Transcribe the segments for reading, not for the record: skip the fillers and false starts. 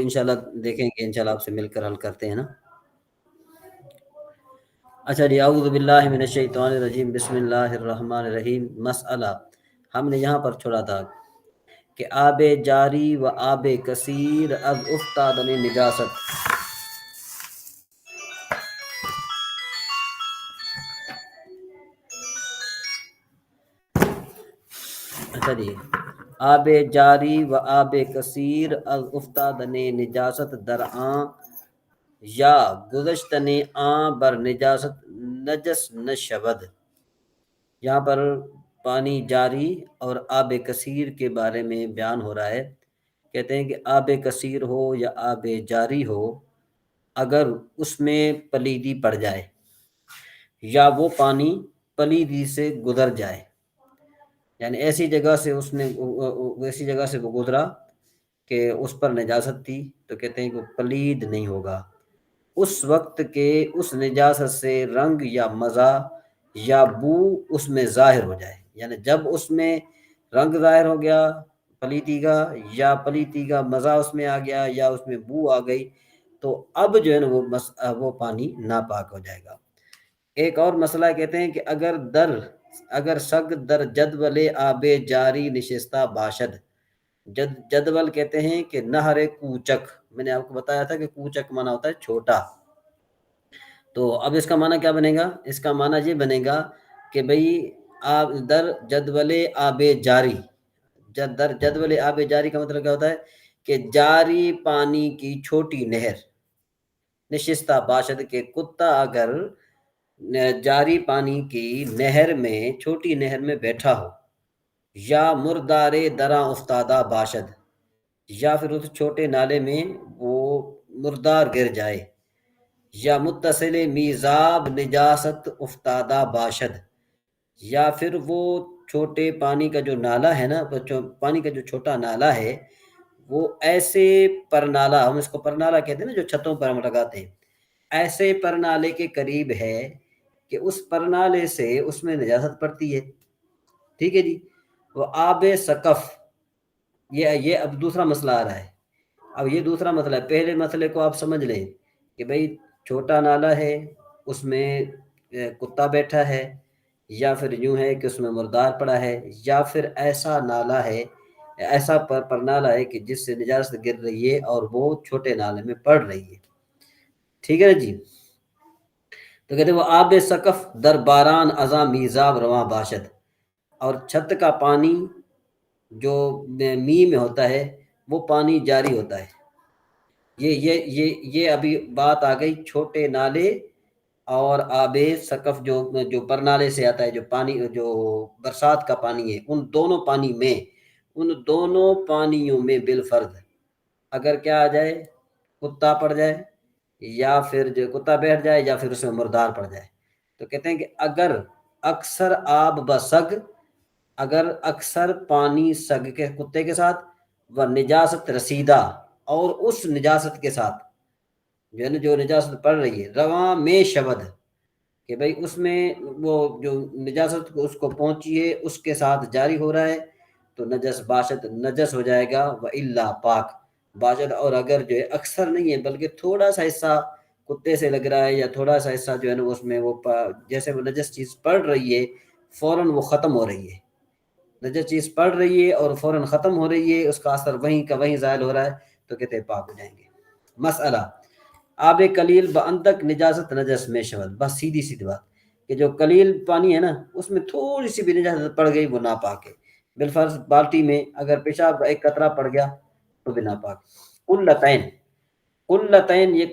انشاءاللہ دیکھیں گے، انشاءاللہ آپ سے مل کر حل کرتے ہیں نا۔ اچھا جی، اعوذ باللہ من الشیطان الرجیم، بسم اللہ الرحمن الرحیم۔ مسئلہ ہم نے یہاں پر چھوڑا تھا کہ آب جاری و آب کثیر از افتاد نجاست۔ اچھا جی، آب جاری و آب کثیر از افتادن نجاست در آن یا گذشتن آن بر نجاست نجس نشود۔ یہاں پر پانی جاری اور آب کثیر کے بارے میں بیان ہو رہا ہے۔ کہتے ہیں کہ آب کثیر ہو یا آب جاری ہو، اگر اس میں پلیدی پڑ جائے یا وہ پانی پلیدی سے گزر جائے، یعنی ایسی جگہ سے وہ گزرا کہ اس پر نجاست تھی، تو کہتے ہیں کہ وہ پلید نہیں ہوگا اس وقت کہ اس نجاست سے رنگ یا مزہ یا بو اس میں ظاہر ہو جائے، یعنی جب اس میں رنگ ظاہر ہو گیا پلیتی کا، یا پلیتی کا مزہ اس میں آ گیا، یا اس میں بو آ گئی، تو اب جو ہے نا وہ پانی ناپاک ہو جائے گا۔ ایک اور مسئلہ کہتے ہیں کہ اگر سگ در جدول آب جاری نشستہ باشد۔ جدول کہتے ہیں کہ نہر کوچک، میں نے آپ کو بتایا تھا کہ کوچک معنی ہوتا ہے چھوٹا، تو اب اس کا معنی کیا بنے گا؟ اس کا معنی یہ بنے گا کہ بھئی در جدول آب جاری، در جدول آب جاری کا مطلب کیا ہوتا ہے کہ جاری پانی کی چھوٹی نہر، نشستہ باشد کے کتا اگر جاری پانی کی نہر میں، چھوٹی نہر میں بیٹھا ہو، یا مردار دراں افتادہ باشد، یا پھر اس چھوٹے نالے میں وہ مردار گر جائے، یا متصل میزاب نجاست افتادہ باشد، یا پھر وہ چھوٹے پانی کا جو نالا ہے نا، پانی کا جو چھوٹا نالا ہے، وہ ایسے پرنالا، ہم اس کو پرنالا کہتے ہیں نا جو چھتوں پر ہم لگاتے ہیں، ایسے پرنالے کے قریب ہے کہ اس پرنالے سے اس میں نجاست پڑتی ہے۔ ٹھیک ہے جی، وہ آب سقف، یہ اب دوسرا مسئلہ آ رہا ہے۔ اب یہ دوسرا مسئلہ ہے، پہلے مسئلے کو آپ سمجھ لیں کہ بھئی چھوٹا نالا ہے، اس میں کتا بیٹھا ہے، یا پھر یوں ہے کہ اس میں مردار پڑا ہے، یا پھر ایسا نالا ہے، ایسا پرنالا ہے کہ جس سے نجاست گر رہی ہے اور وہ چھوٹے نالے میں پڑ رہی ہے۔ ٹھیک ہے جی، تو کہتے ہیں وہ آب سقف در باران ازاں میزاب رواں باشد، اور چھت کا پانی جو می میں ہوتا ہے وہ پانی جاری ہوتا ہے۔ یہ ابھی بات آ گئی چھوٹے نالے اور آب سقف جو پرنالے سے آتا ہے، جو پانی جو برسات کا پانی ہے، ان دونوں پانیوں میں بالفرض اگر کیا آ جائے، کتا پڑ جائے، یا پھر جو کتا بیٹھ جائے، یا پھر اس میں مردار پڑ جائے، تو کہتے ہیں کہ اگر اکثر آب بسگ، اگر اکثر پانی سگ کے کتے کے ساتھ، و نجاست رسیدہ، اور اس نجاست کے ساتھ جو ہے نا جو نجاست پڑ رہی ہے، رواں میں شبد، کہ بھئی اس میں وہ جو نجاست اس کو پہنچی ہے اس کے ساتھ جاری ہو رہا ہے، تو نجس باشد، نجس ہو جائے گا، و الا پاک باشد، اور اگر جو ہے اکثر نہیں ہے بلکہ تھوڑا سا حصہ کتے سے لگ رہا ہے، یا تھوڑا سا حصہ جو ہے نا اس میں وہ جیسے وہ نجس چیز پڑ رہی ہے فوراً وہ ختم ہو رہی ہے، نجس چیز پڑ رہی ہے اور فوراً ختم ہو رہی ہے، اس کا اثر وہیں کا وہیں زائل ہو رہا ہے، تو کہتے ہیں پاک ہو جائیں گے۔ مسئلہ آب قلیل باندک نجاست نجس میں شود، بس سیدھی سی بات کہ جو قلیل پانی ہے نا اس میں تھوڑی سی بھی نجاست پڑ گئی وہ ناپاک ہے۔ بالفرض بالٹی میں اگر پیشاب ایک قطرہ پڑ گیا تو بھی ناپاک۔ کلتین، کلتین، یہ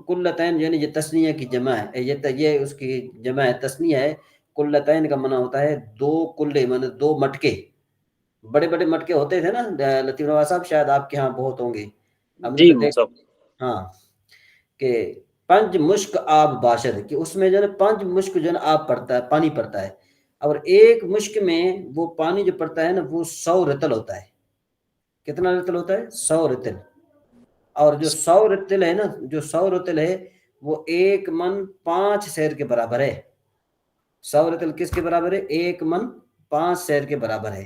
کلتین یعنی یہ تسنیہ کی جمع ہے، یہ اس کی جمع ہے، تسنیہ ہے۔ کلتین کا معنی ہوتا ہے دو کلے، معنی دو مٹکے، بڑے بڑے مٹکے ہوتے تھے نا لطیف نواز صاحب، شاید آپ کے ہاں بہت ہوں گے، ہم نے جی تو دیکھ، ہاں، کہ پنج مشک آب باشد، کہ اس میں جو ہے پنج مشک جو ہے آب پڑتا ہے، پانی پڑتا ہے، اور ایک مشک میں وہ پانی جو پڑتا ہے نا وہ 100 رتل ہوتا ہے۔ کتنا رتل ہوتا ہے؟ 100 رتل، اور جو 100 رتل ہے نا، جو 100 رتل ہے وہ 1 من 5 سیر کے برابر ہے۔ 100 رتل کس کے برابر ہے؟ 1 من 5 سیر کے برابر ہے۔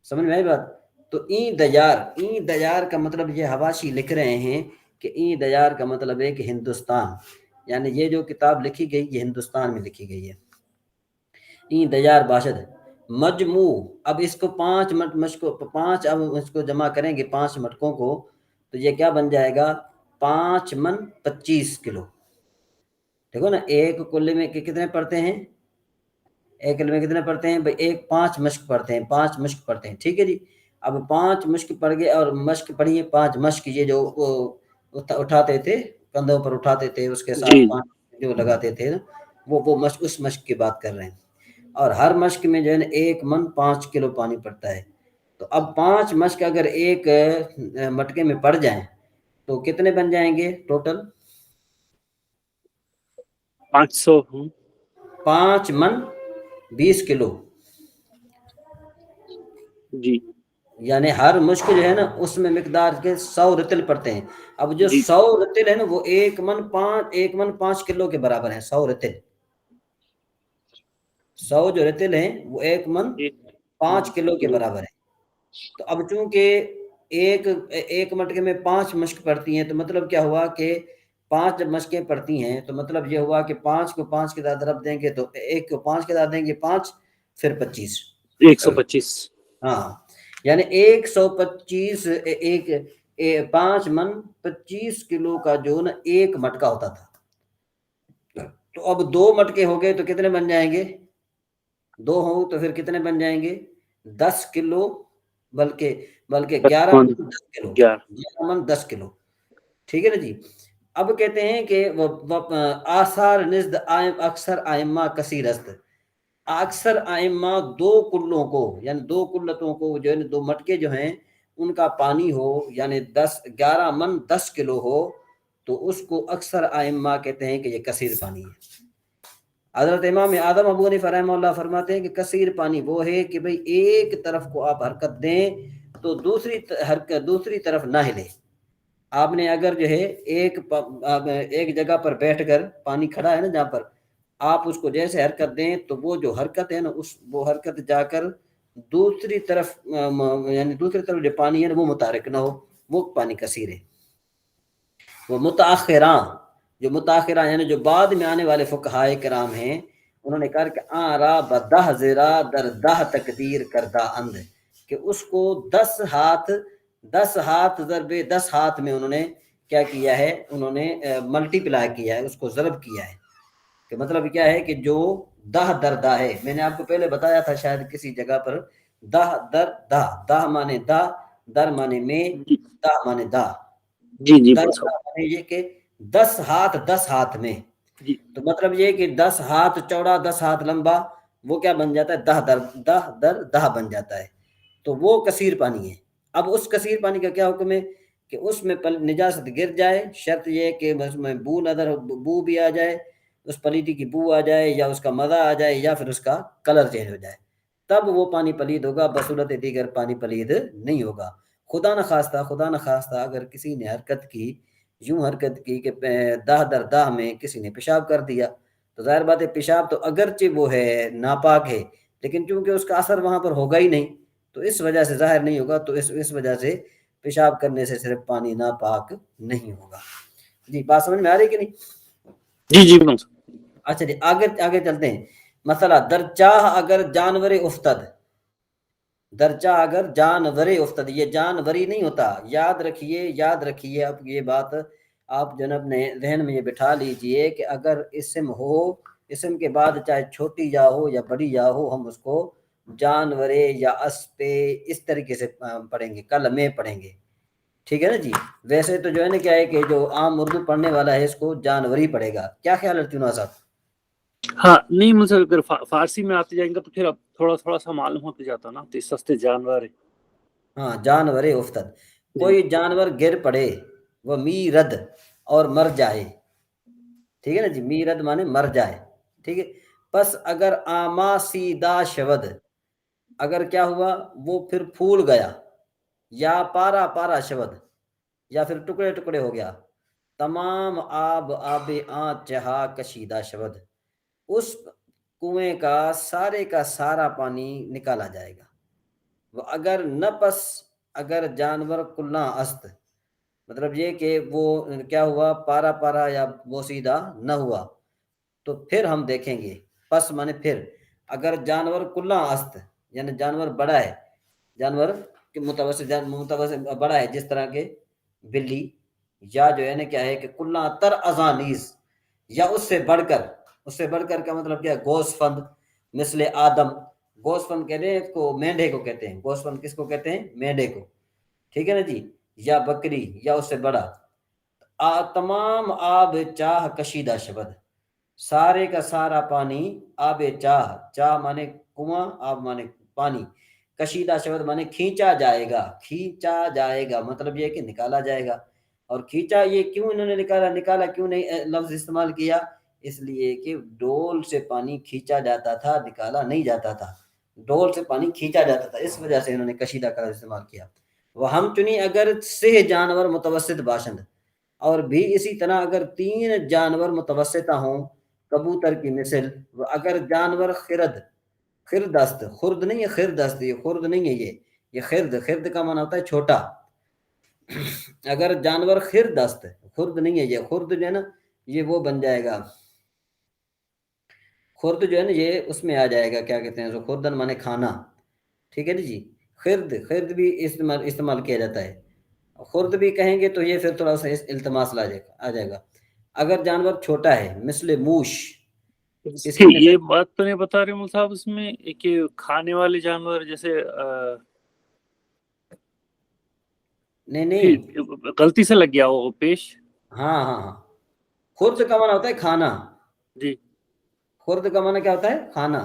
سمجھ میں آئی بات؟ تو این دیار کا مطلب یہ حواشی لکھ رہے ہیں کہ این دیار کا مطلب ہے کہ ہندوستان، یعنی یہ جو کتاب لکھی گئی یہ ہندوستان میں لکھی گئی ہے۔ این دیار باشد مجموع، اب اس کو پانچ مشکو پانچ، اب اس کو جمع کریں گے 5 مٹکوں کو تو یہ کیا بن جائے گا 5 من 25 کلو۔ دیکھو نا ایک کلے میں کتنے پڑتے ہیں، ایک کلے میں کتنے پڑتے ہیں بھائی، ایک 5 مشق پڑتے ہیں، 5 مشق پڑتے ہیں، ٹھیک ہے جی۔ اب 5 مشق پڑ گئے اور مشق پڑھیے 5 مشق، یہ جو اٹھاتے تھے کندھوں پر اٹھاتے تھے اس کے ساتھ 5 جو لگاتے تھے وہ مشق، اس مشق کی بات کر رہے ہیں۔ اور ہر مشق میں جو ہے نا 1 من 5 کلو پانی پڑتا ہے۔ تو اب 5 مشق اگر ایک مٹکے میں پڑ جائیں تو کتنے بن جائیں گے ٹوٹل؟ 500 5 من 20 کلو جی، یعنی ہر مشق جو ہے نا اس میں مقدار کے 100 رتل پڑتے ہیں۔ اب جو 100 رتل ہے نا وہ 1 من 5 کلو کے برابر ہیں۔ 100 رتل، 100 جو رتل ہیں وہ 1 من 5 کلو کے برابر ہے۔ تو اب چونکہ ایک مٹکے میں 5 مشق پڑتی ہیں تو مطلب کیا ہوا کہ 5 جب مشقیں پڑتی ہیں تو مطلب یہ ہوا کہ 5 کو 5 کے ساتھ ضرب دیں گے تو 1 کو 5 کے ساتھ دیں گے 5 پھر 25، 125 ہاں، یعنی 125 5 من 25 کلو کا جو نا ایک مٹکا ہوتا تھا۔ تو اب 2 مٹکے ہو گئے تو کتنے بن جائیں گے، 2 ہوں تو پھر کتنے بن جائیں گے 10 کلو، بلکہ 11 من 10 کلو، 11 من 10 کلو، ٹھیک ہے نا جی۔ اب کہتے ہیں کہ آثار نزد اکثر آئمہ کثیر است، اکثر آئمہ 2 کلوں کو یعنی 2 کلتوں کو جو ہے 2 مٹکے جو ہیں ان کا پانی ہو یعنی 11 من 10 کلو ہو تو اس کو اکثر آئمہ کہتے ہیں کہ یہ کثیر پانی ہے۔ حضرت امام اعظم ابو حنیفہ رحمہ اللہ فرماتے ہیں کہ کثیر پانی وہ ہے کہ بھئی ایک طرف کو آپ حرکت دیں تو دوسری طرف نہ ہلے۔ آپ نے اگر جو ہے ایک جگہ پر بیٹھ کر پانی کھڑا ہے نا جہاں پر، آپ اس کو جیسے حرکت دیں تو وہ جو حرکت ہے نا وہ حرکت جا کر دوسری طرف یعنی دوسری طرف جو پانی ہے نا وہ متحرک نہ ہو، وہ پانی کثیر ہے۔ وہ متاخران، جو متاخرہ یعنی جو بعد میں آنے والے فقہائے کرام ہیں انہوں نے کہا کہ آرا بدہ زرا در دہ تقدیر کردہ اند، کہ اس کو 10 ہاتھ ضرب 10 ہاتھ میں انہوں نے کیا کیا ہے، انہوں نے ملٹی پلائی کیا ہے، اس کو ضرب کیا ہے۔ کہ مطلب کیا ہے کہ جو دہ در دہ ہے، میں نے آپ کو پہلے بتایا تھا شاید کسی جگہ پر، دہ در دہ، دہ مانے دہ، در مانے میں، دہ مانے دہ، جی یہ کہ 10 ہاتھ میں، تو مطلب یہ کہ 10 ہاتھ چوڑا 10 ہاتھ لمبا، وہ کیا بن جاتا ہے دہ در دہ بن جاتا ہے، تو وہ کثیر پانی ہے۔ اب اس کثیر پانی کا کیا حکم ہے کہ اس میں نجاست گر جائے، شرط یہ کہ اس میں بو بھی آ جائے، اس پلیتی کی بو آ جائے یا اس کا مزہ آ جائے یا پھر اس کا کلر چینج ہو جائے، تب وہ پانی پلید ہوگا، بصورت دیگر پانی پلید نہیں ہوگا۔ خدا نخواستہ اگر کسی نے یوں حرکت کی کہ دہ در دہ میں کسی نے پیشاب کر دیا تو ظاہر بات ہے پیشاب تو اگرچہ وہ ہے ناپاک ہے لیکن چونکہ اس کا اثر وہاں پر ہوگا ہی نہیں تو اس وجہ سے ظاہر نہیں ہوگا، تو اس وجہ سے پیشاب کرنے سے صرف پانی ناپاک نہیں ہوگا۔ جی بات سمجھ میں آ رہی کہ نہیں؟ جی اچھا جی آگے چلتے ہیں۔ مسئلہ درچاہ اگر جانور افتد، درچہ اگر جانور افتد، یہ جانوری نہیں ہوتا، یاد رکھیے اب یہ بات آپ جو اپنے ذہن میں یہ بٹھا لیجئے کہ اگر اسم ہو، اسم کے بعد چاہے چھوٹی یا ہو یا بڑی یا ہو، ہم اس کو جانورے یا اسپے اس طریقے سے پڑھیں گے، کل میں پڑھیں گے، ٹھیک ہے نا جی۔ ویسے تو جو ہے نا کیا ہے کہ جو عام اردو پڑھنے والا ہے اس کو جانوری پڑھے گا، کیا خیال ہے تینوں صاحب؟ ہاں نہیں، مجھے اگر فارسی میں آتے جائیں گے تو پھر اب تھوڑا سا معلوم ہوتے جاتا نا، تو سستے جانور، ہاں جانور افتد، کوئی جانور گر پڑے، وہ میرد اور مر جائے، ٹھیک ہے نا جی، میرد مانے مر جائے، ٹھیک ہے۔ پس اگر آما سیدہ شود، اگر کیا ہوا وہ پھر پھول گیا، یا پارا شود، یا پھر ٹکڑے ٹکڑے ہو گیا، تمام آب چہا کشیدہ شود، اس کنویں کا سارا پانی نکالا جائے گا۔ وہ اگر نپس اگر جانور کلاں است، مطلب یہ کہ وہ کیا ہوا، پارا پارا یا وہ سیدھا نہ ہوا، تو پھر ہم دیکھیں گے. پس مانے پھر، اگر جانور کلاں است یعنی جانور بڑا ہے، جانور متوسط بڑا ہے، جس طرح کے بلی، یا جو ہے نا کیا ہے کہ کلاں تر ازانیز، یا اس سے بڑھ کر. اس سے بڑھ کر کا مطلب کیا ہے، گوس فند مثل آدم. گوس فند کہتے ہیں اس کو، مینڈے کو کہتے ہیں. گوس فند کس کو کہتے ہیں؟ مینڈے کو. ٹھیک ہے نا جی. یا بکری یا اس سے بڑا. تمام آب چاہ کشیدہ شبد، سارے کا سارا پانی، آب چاہ، چاہ مانے کنواں، آب مانے پانی، کشیدہ شبد مانے کھینچا جائے گا. کھینچا جائے گا مطلب یہ کہ نکالا جائے گا. اور کھینچا یہ کیوں انہوں نے نکالا کیوں نہیں لفظ استعمال کیا؟ اس لیے کہ ڈول سے پانی کھینچا جاتا تھا، نکالا نہیں جاتا تھا. ڈول سے پانی کھینچا جاتا تھا، اس وجہ سے انہوں نے کشیدہ کا استعمال کیا. وہ ہم چنی اگر سہ جانور متوسط باشند، اور بھی اسی طرح اگر 3 جانور متوسطہ ہوں کبوتر کی مثل. اگر جانور خردست، خرد نہیں ہے خردست، یہ خرد نہیں ہے، یہ خرد کا معنی ہوتا ہے چھوٹا. اگر جانور خردست، خرد نہیں ہے، یہ خرد جو ہے نا یہ وہ بن جائے گا، خرد جو ہے نا یہ اس میں آ جائے گا، کیا کہتے ہیں، خوردن مانے کھانا. ٹھیک ہے جی. خرد بھی استعمال کیا جاتا ہے. خرد بھی کہیں گے تو یہ پھر تھوڑا سا التماس آ جائے گا. اگر جانور چھوٹا ہے مثل موش، کس کی مثل؟ یہ بات تو نہیں بتا رہے مول صاحب اس میں کہ کھانے والے جانور جیسے نہیں غلطی سے لگ گیا وہ پیش. ہاں خرد کا معنی ہوتا ہے کھانا. جی. خرد کا معنی کیا ہوتا ہے؟ کھانا.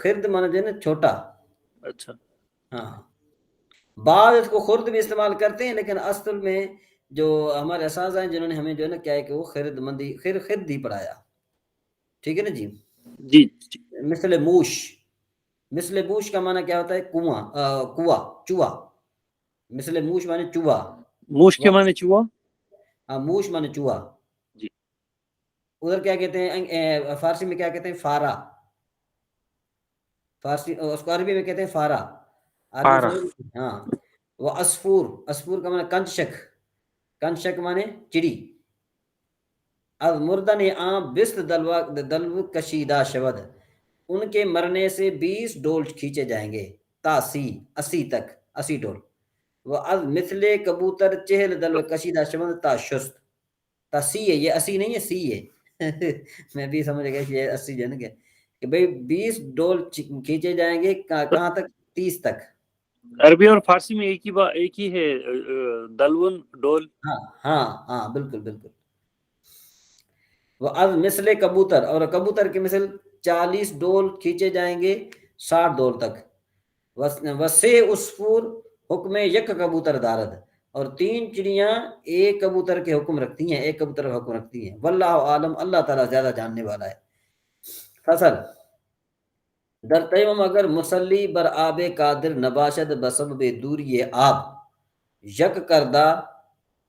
خرد معنی جو ہے نا چھوٹا. اچھا. ہاں، بعض اس کو خرد بھی استعمال کرتے ہیں، لیکن اصل میں جو ہمارے اساتذہ ہیں جنہوں نے ہمیں جو ہے نا کیا ہے کہ وہ خرد ہی پڑھایا. ٹھیک ہے نا جی. جی. مثل موش کا معنی کیا ہوتا ہے؟ کنواں، چوہا. مثل موش معنی چوہا. موش کے معنی چوہا. موش معنی چوہا. جی. ادھر کیا کہتے ہیں فارسی میں؟ کیا کہتے ہیں؟ فارا. فارسی اس کو عربی میں کہتے ہیں فارا. ہاں. وہ اسفور کا معنی کنشک معنی چڑی. اب مردن عام بست دلو کشیدہ شود، ان کے مرنے سے 20 ڈول کھینچے جائیں گے. تاسی 80 تک، 80 ڈول. وہ از مثل کبوتر چہل دلو کشیدہ شود تا شست. تا سی ہے، یہ 80 نہیں ہے، سی ہے. میں بھی سمجھ گیا کہ یہ 80 جن گے کہ بھئی 20 ڈول کھینچے جائیں گے. کہاں تک؟ 30 تک. عربی اور فارسی میں ایک ہی ہے دلون، ڈول. ہاں بالکل. وہ از مثل کبوتر، اور کبوتر کی مثل 40 ڈول کھینچے جائیں گے 60 ڈول تک. وسے اسفور حکم یک کبوتر دارد، اور 3 چڑیاں ایک کبوتر کے حکم رکھتی ہیں، ایک کبوتر کا حکم رکھتی ہیں. واللہ عالم، اللہ تعالیٰ زیادہ جاننے والا ہے. فصل در تیمم اگر مسلی بر آب قادر نباشد بسبب دوری آب، یک کردہ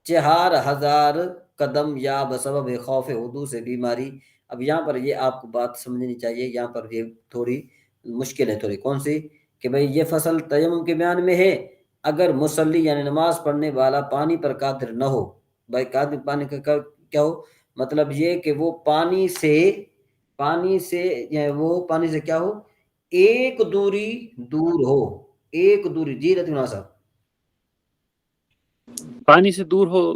4000 قدم یا بسبب خوف حدوث بیماری. اب یہاں پر یہ آپ کو بات سمجھنی چاہیے، یہاں پر یہ تھوڑی مشکل ہے. تھوڑی کون سی؟ کہ بھئی یہ فصل تیمم کے بیان میں ہے اگر مصلی یعنی نماز پڑھنے والا پانی پر قادر نہ ہو. بھائی قادر پانی کا کیا ہو؟ مطلب یہ کہ وہ پانی سے کیا ہو؟ ایک دوری دور ہو. ایک دوری. جی رتنا صاحب، پانی سے دور ہو.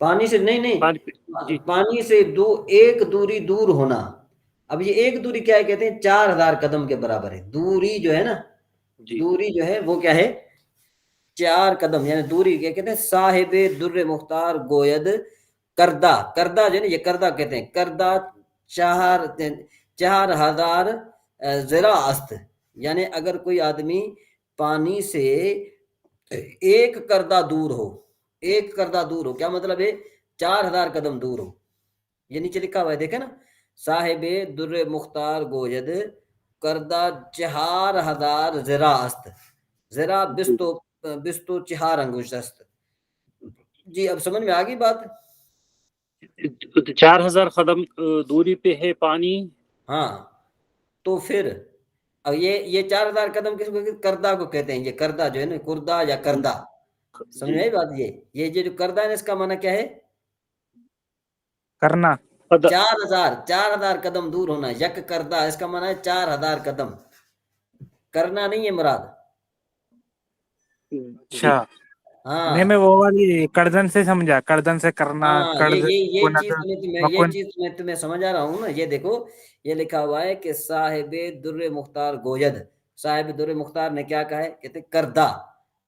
پانی سے نہیں جی. پانی سے ایک دوری دور ہونا. اب یہ ایک دوری کیا ہے؟ کہتے ہیں 4000 قدم کے برابر ہے. دوری جو ہے نا، جی. دوری جو ہے وہ کیا ہے؟ 4 قدم. یعنی دوری کیا کہتے ہیں؟ صاحب در مختار گوید کردہ جو ہے نا، یہ کردہ کہتے ہیں. کردہ 4000 ذرا است. یعنی اگر کوئی آدمی پانی سے ایک کردہ دور ہو، کیا مطلب ہے؟ 4000 قدم دور ہو. یہ نیچے لکھا ہوا ہے دیکھیں نا، صاحب در مختار گوید کردہ 4000 ذرا است. ذرا بستو 4 انگشت است. جی اب سمجھ میں آ گئی بات؟ 4000 قدم دوری پہ ہے پانی. ہاں، تو پھر اور یہ 4000 قدم کس کو کہتے ہیں؟ کردہ کو کہتے ہیں. یہ کردہ جو ہے نا، کردہ یا کردہ، سمجھ میں آئی بات؟ یہ جو کردہ ہے نا، اس کا معنی کیا ہے؟ کرنا. 4000 قدم دور ہونا. یک کردہ اس کا معنی ہے 4000 قدم. کرنا نہیں ہے مراد. اچھا ہاں نہیں، میں وہ والی کردن سے سمجھا، کردن سے کرنا. ہاں، کرد یہ چیز تمہیں سمجھ آ رہا ہوں نا. یہ دیکھو، یہ لکھا ہوا ہے کہ صاحب در مختار گوید، صاحب در مختار نے کیا کہا ہے؟ کہتے کردہ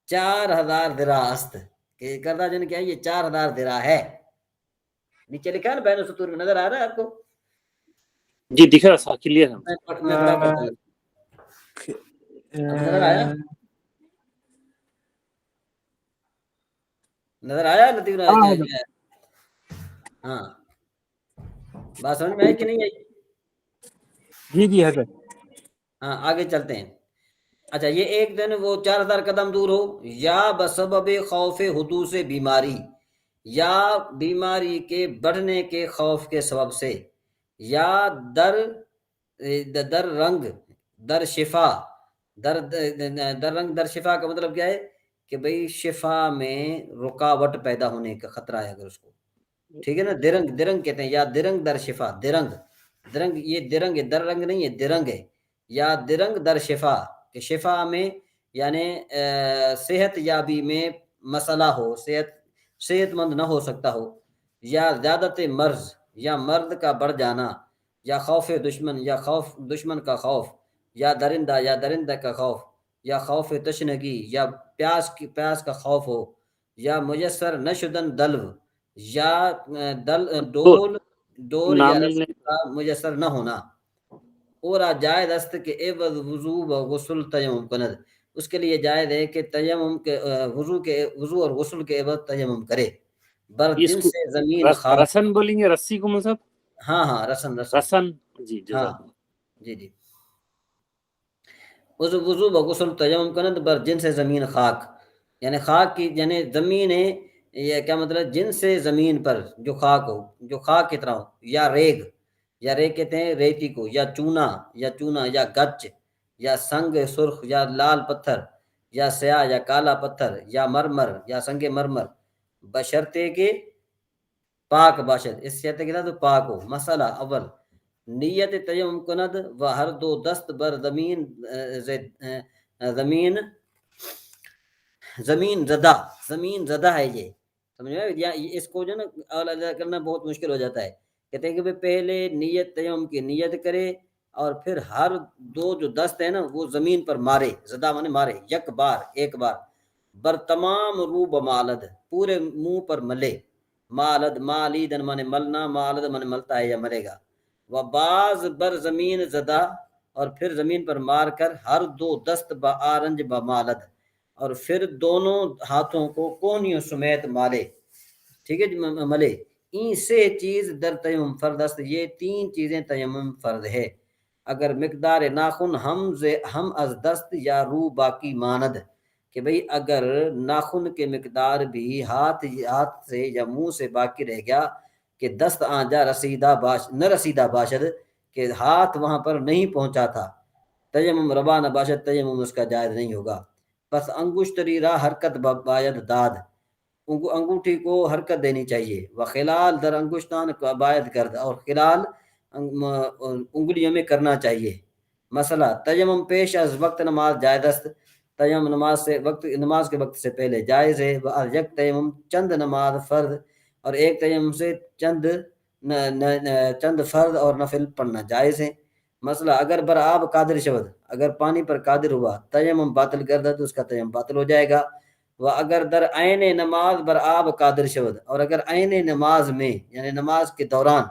4000 ذراع است. کہ کردہ جو کیا ہے؟ یہ 4000 ذراع ہے. نیچے لکھا ہے نا بین السطور میں، نظر آ رہا ہے آپ کو؟ جی دکھ رہا تھا کلیئر ہے. میں خراب کرتا ہوں. نظر آیا؟ نظر آیا لطیف؟ ہاں، بات سمجھ میں آئی کہ نہیں آئی؟ جی جی حضرت. ہاں آگے چلتے ہیں. اچھا، یہ ایک دن وہ 4000 قدم دور ہو، یا بسبب خوف حدوث بیماری، یا بیماری کے بڑھنے کے خوف کے سبب سے، یا در رنگ در شفا. در رنگ در شفا کا مطلب کیا ہے؟ کہ بھئی شفا میں رکاوٹ پیدا ہونے کا خطرہ ہے اگر اس کو. ٹھیک ہے نا؟ درنگ کہتے ہیں، یا درنگ در شفا. درنگ یہ درنگ ہے، در رنگ نہیں ہے، درنگ ہے. یا درنگ در شفا، کہ شفا میں یعنی صحت یابی میں مسئلہ ہو، صحت مند نہ ہو سکتا ہو. یا زیادت مرض، یا مرد کا بڑھ جانا. یا خوف دشمن، یا خوف دشمن کا خوف. یا درندہ کا خوف. یا خوف تشنگی، یا پیاس کا خوف ہو. یا میسر نشدن دلو، یا ڈول یا رسی کا میسر نہ ہونا. اور جائز است کہ عوض وضو و غسل تیمم کند، اس کے لیے جائز ہے کہ تیمم کے وضو اور غسل کے عوض تیمم کرے. بر جن سے زمین خاک. رسن بولیں گے رسی کو مذہب؟ ہاں رسن. جی ہاں جی. وضو و غسل تیمم کند بر جن سے زمین خاک، یعنی خاک کی یعنی زمین ہے. یہ کیا مطلب؟ جن سے زمین پر جو خاک ہو، جو خاک کی طرح ہو. یا ریگ کہتے ہیں ریتی کو. یا چونا، یا گچ، یا سنگ سرخ، یا لال پتھر، یا سیاہ یا کالا پتھر. یا مرمر، یا سنگ مرمر. بشرطے کے پاک باشد، اس شرط کے تو پاک ہو. مسئلہ اول، نیت تیمم کند و ہر دو دست بر زمین زدہ ہے. یہ سمجھ میں؟ یا اس کو جو نا علیحدہ کرنا بہت مشکل ہو جاتا ہے. کہتے ہیں کہ پہلے نیت تیمم کی نیت کرے، اور پھر ہر دو جو دست ہے نا وہ زمین پر مارے. زدہ مانے مارے، ایک بار. بر تمام رو بمالد، پورے منہ پر ملے. مالد مالیدن مانے ملنا، مالد مانے ملتا ہے یا مرے گا. و بعض بر زمین زدہ، اور پھر زمین پر مار کر ہر دو دست با آرنج با مالد، اور پھر دونوں ہاتھوں کو کونیوں سمیت مالے. ٹھیک ہے جی، ملے. این سے چیز در تیمم فرد است، یہ 3 چیزیں تیمم فرد ہے. اگر مقدار ناخن ہم از دست یا رو باقی ماند، کہ بھئی اگر ناخن کے مقدار بھی ہاتھ سے یا منہ سے باقی رہ گیا، کہ دست آنجا نہ رسیدہ باشد، کہ ہاتھ وہاں پر نہیں پہنچا تھا. تیمم روا نہ باشد، تیمم اس کا جائز نہیں ہوگا. بس انگشتری را حرکت باید داد، انگوٹھی کو حرکت دینی چاہیے. وخلال در انگشتان کو باید کرد، اور خلال انگلیوں میں کرنا چاہیے. مسئلہ تیمم پیش از وقت نماز جائز است، تیمم نماز کے وقت سے پہلے جائز ہے. یک تیمم چند نماز فرض، اور ایک تیمم سے چند فرض اور نفل پڑھنا جائز ہے. مسئلہ اگر بر آب قادر شود، اگر پانی پر قادر ہوا، تیمم باطل کردہ تو اس کا تیمم باطل ہو جائے گا. و اگر در عین نماز بر آب قادر شود، اور اگر عین نماز میں یعنی نماز کے دوران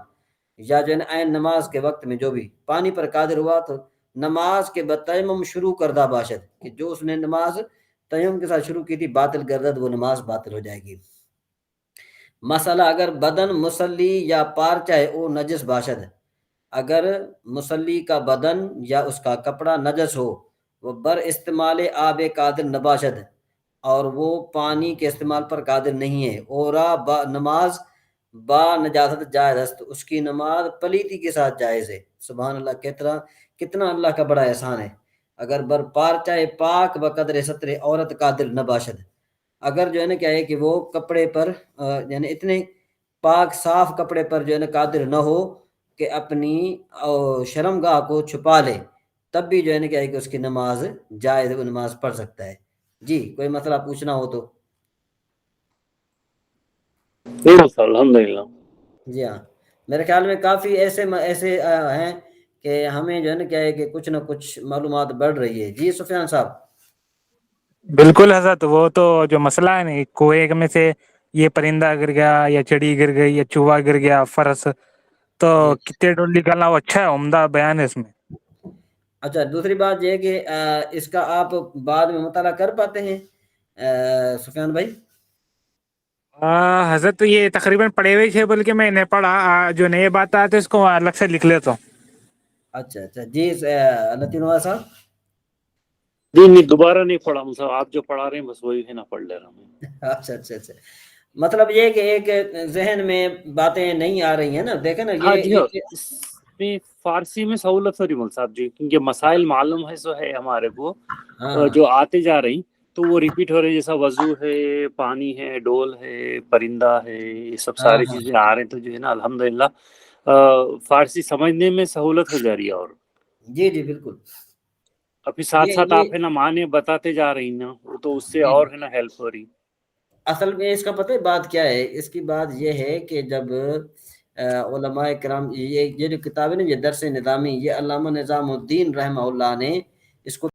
یا جو عین نماز کے وقت میں جو بھی پانی پر قادر ہوا، تو نماز کے تیمم شروع کردہ باشد، کہ جو اس نے نماز تیمم کے ساتھ شروع کی تھی باطل کردہ، وہ نماز باطل ہو جائے گی. مسئلہ اگر بدن مسلی یا پارچہ ہے او نجس باشد، اگر مسلی کا بدن یا اس کا کپڑا نجس ہو، وہ بر استعمال آب قادر نباشد، اور وہ پانی کے استعمال پر قادر نہیں ہے. اور نماز با نجاست جائز است، اس کی نماز پلیتی کے ساتھ جائز ہے. سبحان اللہ، کتنا اللہ کا بڑا احسان ہے اگر بر پارچہ پاک بقدر سطر عورت قادر نباشد، اگر جو ہے نا کیا ہے کہ وہ کپڑے پر یعنی اتنے پاک صاف کپڑے پر جو ہے نا قادر نہ ہو کہ اپنی شرمگاہ کو چھپا لے، تب بھی جو ہے نا کیا ہے کہ اس کی نماز جائز، وہ نماز پڑھ سکتا ہے۔ جی کوئی مسئلہ پوچھنا ہو تو؟ الحمدللہ۔ جی ہاں، میرے خیال میں کافی ایسے ہیں کہ ہمیں جو ہے نا کیا ہے کہ کچھ نہ کچھ معلومات بڑھ رہی ہے۔ جی سفیان صاحب۔ بالکل حضرت، وہ تو جو مسئلہ ہے نا کنویں میں سے یہ پرندہ گر گیا یا چڑی گر گئی یا چوہا گر گیا فرس، تو جی کتنے ڈول نکلنا، وہ اچھا ہے، عمدہ بیان ہے اس میں۔ اچھا، دوسری بات یہ کہ اس کا آپ بعد میں مطالعہ کر پاتے ہیں سفیان بھائی؟ حضرت تو یہ تقریباً پڑھے ہوئے تھے، بلکہ میں نے پڑھا، جو نئے بات آتے اس کو الگ سے لکھ لیتا ہوں۔ اچھا اچھا، جی لطین والا صاحب۔ جی نہیں، دوبارہ نہیں پڑھا ہوں صاحب، آپ جو پڑھا رہے ہیں بس وہی ہے نا پڑھ لے رہا ہوں۔ اچھا اچھا اچھا، مطلب یہ کہ ایک ذہن میں باتیں نہیں آ رہی ہیں نا، دیکھیں نا ہاں جی، یہ اس میں فارسی میں سہولت ہو رہی مول صاحب جی، کیونکہ مسائل معلوم ہے سو ہے ہمارے کو، ہاں جو آتے جا رہی تو وہ ریپیٹ ہو رہی، جیسا وضو ہے، پانی ہے، ڈول ہے، پرندہ ہے، یہ سب ہاں ساری ہاں، چیزیں آ رہے ہیں، تو جو ہے نا الحمدللہ فارسی سمجھنے میں سہولت ہو جا رہی ہے، اور جی جی بالکل۔ ابھی ساتھ ساتھ یہ آپ ہے نا معنی بتاتے جا رہی نا، وہ تو اس سے جی اور ہے نا ہیلپ ہو رہی۔ اصل میں اس کا پتہ ہے بات کیا ہے؟ اس کی بات یہ ہے کہ جب علماء کرام یہ جو کتاب ہے نا، یہ درس نظامی، یہ علامہ نظام الدین رحمہ اللہ نے اس کو